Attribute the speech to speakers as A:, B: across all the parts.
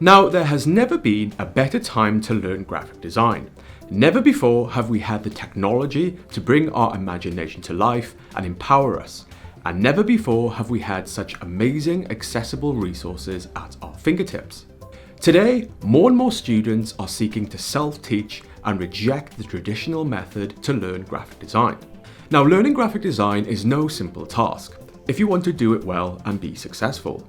A: Now, there has never been a better time to learn graphic design. Never before have we had the technology to bring our imagination to life and empower us. And never before have we had such amazing, accessible resources at our fingertips. Today, more and more students are seeking to self-teach and reject the traditional method to learn graphic design. Now, learning graphic design is no simple task if you want to do it well and be successful.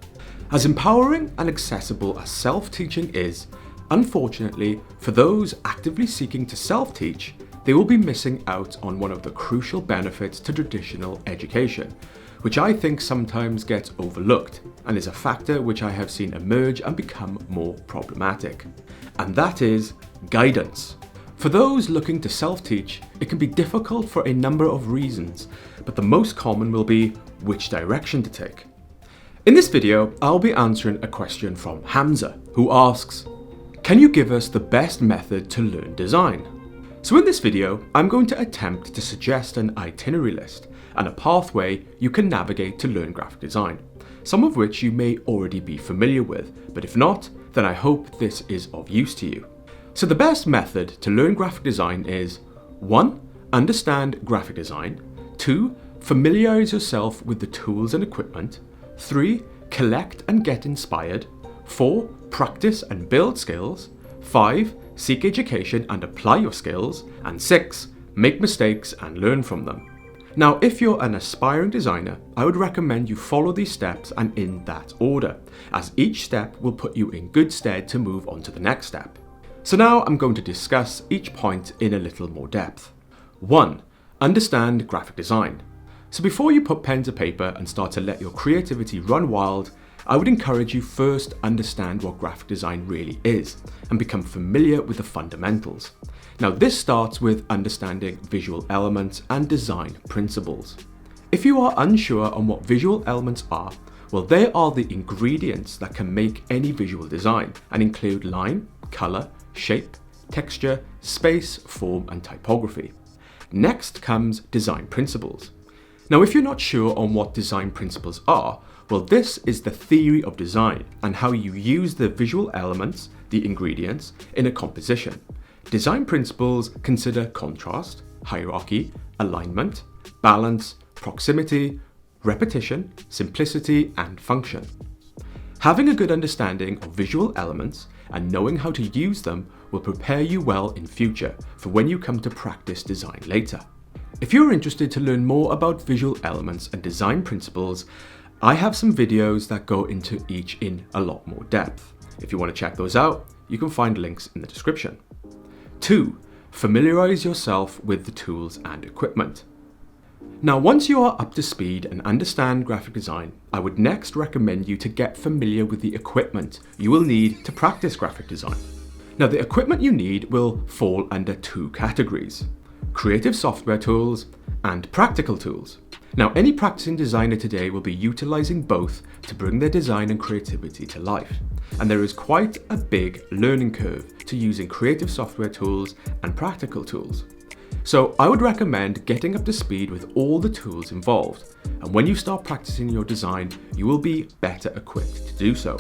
A: As empowering and accessible as self-teaching is, unfortunately, for those actively seeking to self-teach, they will be missing out on one of the crucial benefits to traditional education, which I think sometimes gets overlooked and is a factor which I have seen emerge and become more problematic. And that is guidance. For those looking to self-teach, it can be difficult for a number of reasons, but the most common will be which direction to take. In this video, I'll be answering a question from Hamza, who asks, can you give us the best method to learn design? So in this video, I'm going to attempt to suggest an itinerary list and a pathway you can navigate to learn graphic design, some of which you may already be familiar with, but if not, then I hope this is of use to you. So the best method to learn graphic design is 1. Understand graphic design. 2. Familiarize yourself with the tools and equipment. 3. Collect and get inspired. 4. Practice and build skills. 5. Seek education and apply your skills. And 6. Make mistakes and learn from them. Now, if you're an aspiring designer, I would recommend you follow these steps and in that order, as each step will put you in good stead to move on to the next step. So now I'm going to discuss each point in a little more depth. 1. Understand graphic design. So before you put pen to paper and start to let your creativity run wild, I would encourage you first understand what graphic design really is and become familiar with the fundamentals. Now, this starts with understanding visual elements and design principles. If you are unsure on what visual elements are, well, they are the ingredients that can make any visual design and include line, color, shape, texture, space, form, and typography. Next comes design principles. Now, if you're not sure on what design principles are, well, this is the theory of design and how you use the visual elements, the ingredients, in a composition. Design principles consider contrast, hierarchy, alignment, balance, proximity, repetition, simplicity, and function. Having a good understanding of visual elements and knowing how to use them will prepare you well in future for when you come to practice design later. If you're interested to learn more about visual elements and design principles, I have some videos that go into each in a lot more depth. If you want to check those out, you can find links in the description. 2. Familiarize yourself with the tools and equipment. Now, once you are up to speed and understand graphic design, I would next recommend you to get familiar with the equipment you will need to practice graphic design. Now, the equipment you need will fall under 2 categories: creative software tools and practical tools. Now, any practicing designer today will be utilizing both to bring their design and creativity to life. And there is quite a big learning curve to using creative software tools and practical tools. So I would recommend getting up to speed with all the tools involved. And when you start practicing your design, you will be better equipped to do so.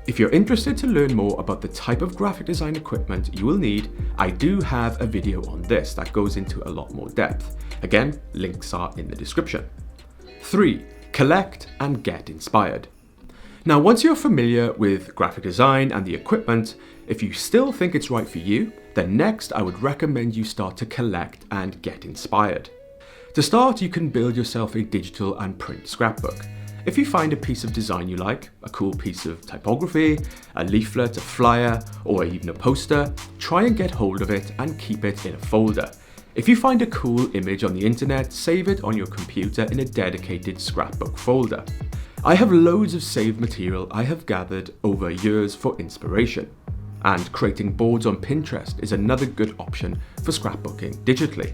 A: If you're interested to learn more about the type of graphic design equipment you will need, I do have a video on this that goes into a lot more depth. Again, links are in the description. 3. Collect and get inspired. Now, once you're familiar with graphic design and the equipment, if you still think it's right for you, then next I would recommend you start to collect and get inspired. To start, you can build yourself a digital and print scrapbook. If you find a piece of design you like, a cool piece of typography, a leaflet, a flyer, or even a poster, try and get hold of it and keep it in a folder. If you find a cool image on the internet, save it on your computer in a dedicated scrapbook folder. I have loads of saved material I have gathered over years for inspiration. And creating boards on Pinterest is another good option for scrapbooking digitally.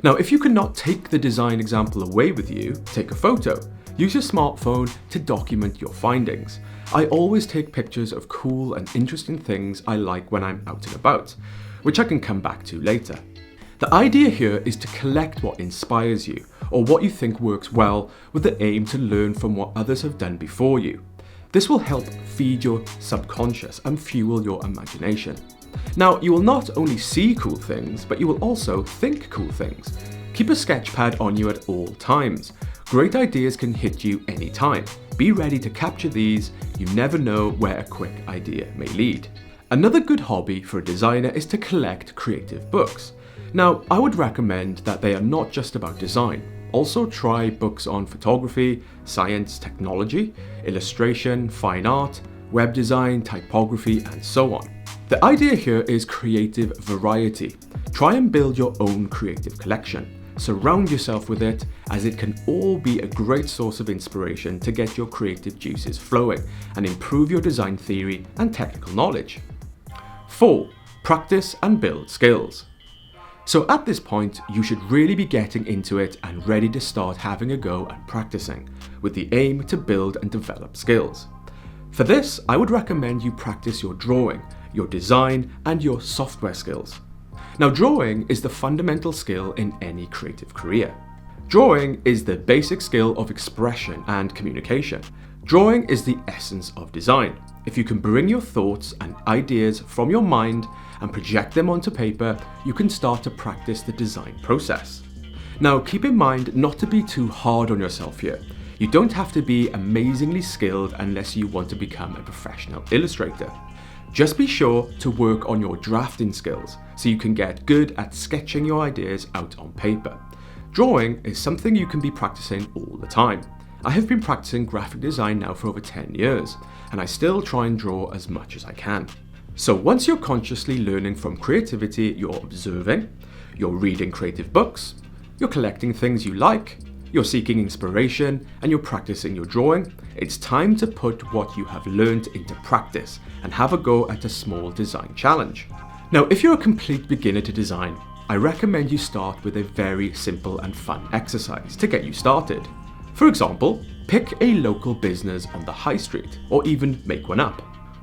A: Now, if you cannot take the design example away with you, take a photo. Use your smartphone to document your findings. I always take pictures of cool and interesting things I like when I'm out and about, which I can come back to later. The idea here is to collect what inspires you or what you think works well with the aim to learn from what others have done before you. This will help feed your subconscious and fuel your imagination. Now, you will not only see cool things, but you will also think cool things. Keep a sketch pad on you at all times. Great ideas can hit you anytime. Be ready to capture these. You never know where a quick idea may lead. Another good hobby for a designer is to collect creative books. Now, I would recommend that they are not just about design. Also try books on photography, science, technology, illustration, fine art, web design, typography, and so on. The idea here is creative variety. Try and build your own creative collection. Surround yourself with it, as it can all be a great source of inspiration to get your creative juices flowing and improve your design theory and technical knowledge. 4. Practice and build skills. So at this point, you should really be getting into it and ready to start having a go and practicing, with the aim to build and develop skills. For this, I would recommend you practice your drawing, your design, and your software skills. Now, drawing is the fundamental skill in any creative career. Drawing is the basic skill of expression and communication. Drawing is the essence of design. If you can bring your thoughts and ideas from your mind and project them onto paper, you can start to practice the design process. Now, keep in mind not to be too hard on yourself here. You don't have to be amazingly skilled unless you want to become a professional illustrator. Just be sure to work on your drafting skills so you can get good at sketching your ideas out on paper. Drawing is something you can be practicing all the time. I have been practicing graphic design now for over 10 years, and I still try and draw as much as I can. So once you're consciously learning from creativity, you're observing, you're reading creative books, you're collecting things you like, you're seeking inspiration, and you're practicing your drawing, it's time to put what you have learned into practice and have a go at a small design challenge. Now, if you're a complete beginner to design, I recommend you start with a very simple and fun exercise to get you started. For example, pick a local business on the high street, or even make one up.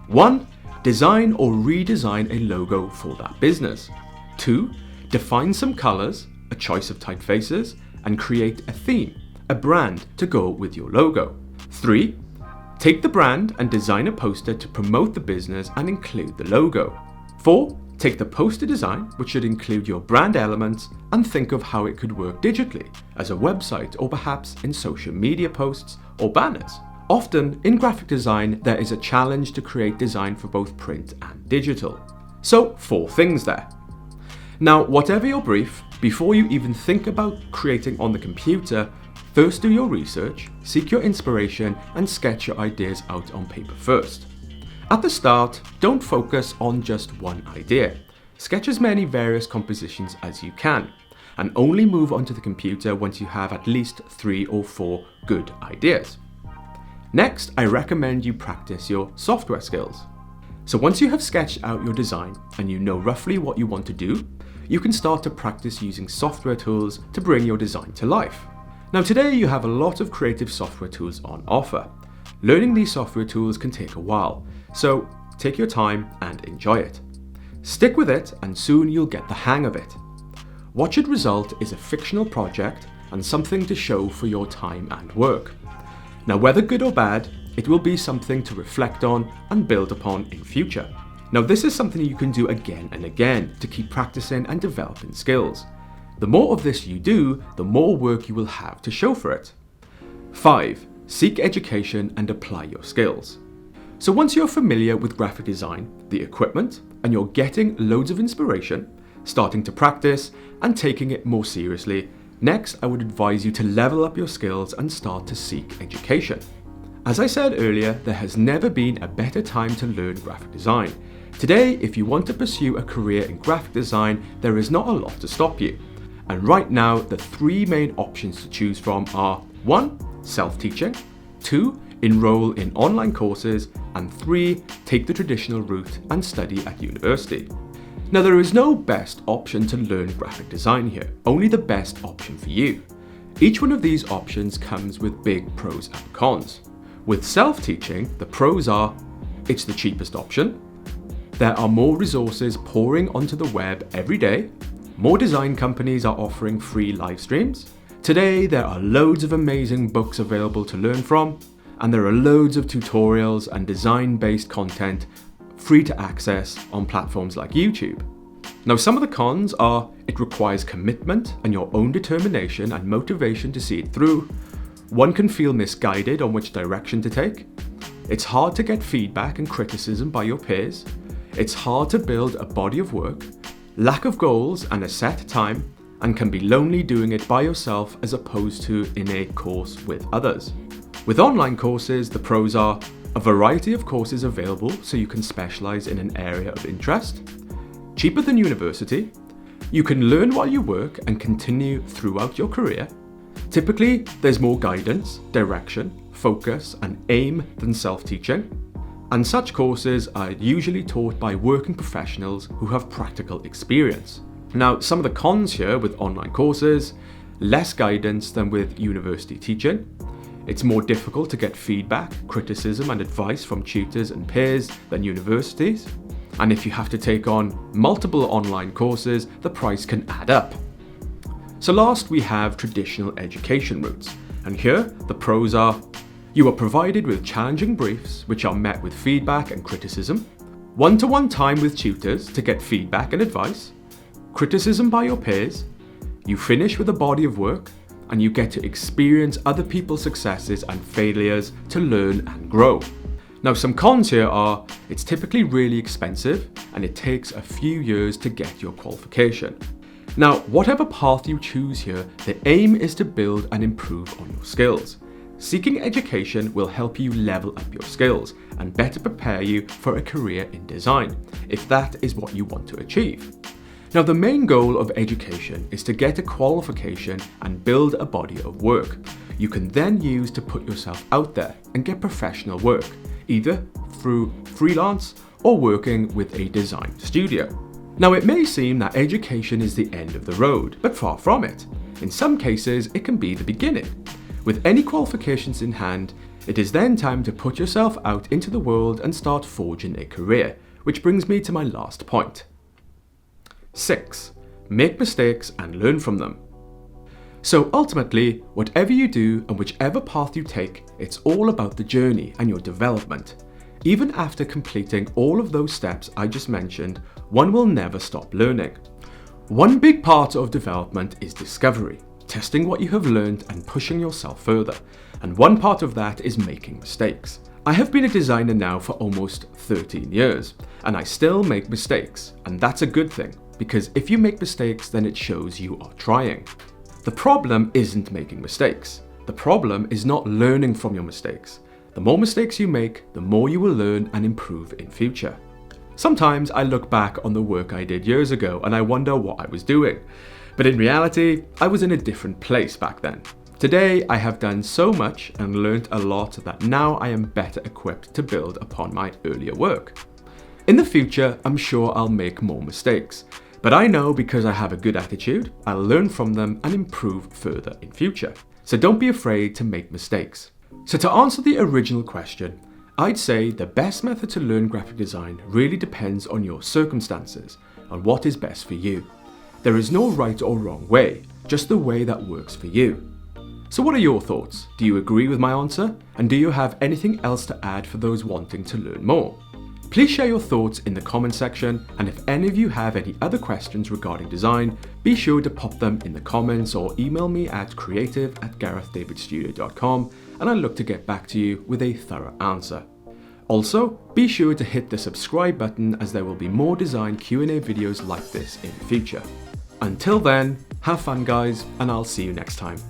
A: 1. Design or redesign a logo for that business. 2. Define some colors, a choice of typefaces, and create a theme, a brand to go with your logo. 3. Take the brand and design a poster to promote the business and include the logo. 4. Take the poster design, which should include your brand elements, and think of how it could work digitally, as a website or perhaps in social media posts or banners. Often, in graphic design, there is a challenge to create design for both print and digital. So, 4 things there. Now, whatever your brief, before you even think about creating on the computer, first do your research, seek your inspiration, and sketch your ideas out on paper first. At the start, don't focus on just one idea. Sketch as many various compositions as you can, and only move onto the computer once you have at least 3 or 4 good ideas. Next, I recommend you practice your software skills. So once you have sketched out your design and you know roughly what you want to do, you can start to practice using software tools to bring your design to life. Now, today you have a lot of creative software tools on offer. Learning these software tools can take a while, so take your time and enjoy it. Stick with it and soon you'll get the hang of it. What should result is a fictional project and something to show for your time and work. Now, whether good or bad, it will be something to reflect on and build upon in future. Now, this is something you can do again and again to keep practicing and developing skills. The more of this you do, the more work you will have to show for it. 5. Seek education and apply your skills. So once you're familiar with graphic design, the equipment, and you're getting loads of inspiration, starting to practice, and taking it more seriously, next I would advise you to level up your skills and start to seek education. As I said earlier, there has never been a better time to learn graphic design. Today, if you want to pursue a career in graphic design, there is not a lot to stop you. And right now, the 3 main options to choose from are 1. Self-teaching, 2. Enroll in online courses, and 3. Take the traditional route and study at university. Now, there is no best option to learn graphic design here, only the best option for you. Each one of these options comes with big pros and cons. With self-teaching, the pros are, it's the cheapest option, there are more resources pouring onto the web every day, more design companies are offering free live streams, today there are loads of amazing books available to learn from, and there are loads of tutorials and design-based content free to access on platforms like YouTube. Now, some of the cons are it requires commitment and your own determination and motivation to see it through. One can feel misguided on which direction to take. It's hard to get feedback and criticism by your peers. It's hard to build a body of work, lack of goals and a set time, and can be lonely doing it by yourself as opposed to in a course with others. With online courses, the pros are a variety of courses available so you can specialize in an area of interest, cheaper than university, you can learn while you work and continue throughout your career. Typically, there's more guidance, direction, focus, and aim than self-teaching. And such courses are usually taught by working professionals who have practical experience. Now, some of the cons here with online courses: less guidance than with university teaching. It's more difficult to get feedback, criticism, and advice from tutors and peers than universities. And if you have to take on multiple online courses, the price can add up. So last, we have traditional education routes. And here, the pros are: you are provided with challenging briefs, which are met with feedback and criticism, one-to-one time with tutors to get feedback and advice, criticism by your peers, you finish with a body of work, and you get to experience other people's successes and failures to learn and grow. Now, some cons here are it's typically really expensive and it takes a few years to get your qualification. Now, whatever path you choose here, the aim is to build and improve on your skills. Seeking education will help you level up your skills and better prepare you for a career in design, if that is what you want to achieve. Now, the main goal of education is to get a qualification and build a body of work you can then use to put yourself out there and get professional work, either through freelance or working with a design studio. Now, it may seem that education is the end of the road, but far from it. In some cases, it can be the beginning. With any qualifications in hand, it is then time to put yourself out into the world and start forging a career, which brings me to my last point. 6. Make mistakes and learn from them. So ultimately, whatever you do and whichever path you take, it's all about the journey and your development. Even after completing all of those steps I just mentioned, one will never stop learning. One big part of development is discovery, testing what you have learned and pushing yourself further. And one part of that is making mistakes. I have been a designer now for almost 13 years, and I still make mistakes, and that's a good thing, because if you make mistakes, then it shows you are trying. The problem isn't making mistakes. The problem is not learning from your mistakes. The more mistakes you make, the more you will learn and improve in future. Sometimes I look back on the work I did years ago and I wonder what I was doing. But in reality, I was in a different place back then. Today, I have done so much and learned a lot that now I am better equipped to build upon my earlier work. In the future, I'm sure I'll make more mistakes. But I know because I have a good attitude, I'll learn from them and improve further in future. So don't be afraid to make mistakes. So to answer the original question, I'd say the best method to learn graphic design really depends on your circumstances and what is best for you. There is no right or wrong way, just the way that works for you. So what are your thoughts? Do you agree with my answer? And do you have anything else to add for those wanting to learn more? Please share your thoughts in the comment section, and if any of you have any other questions regarding design, be sure to pop them in the comments or email me at creative@garethdavidstudio.com, and I'll look to get back to you with a thorough answer. Also, be sure to hit the subscribe button as there will be more design Q&A videos like this in the future. Until then, have fun guys, and I'll see you next time.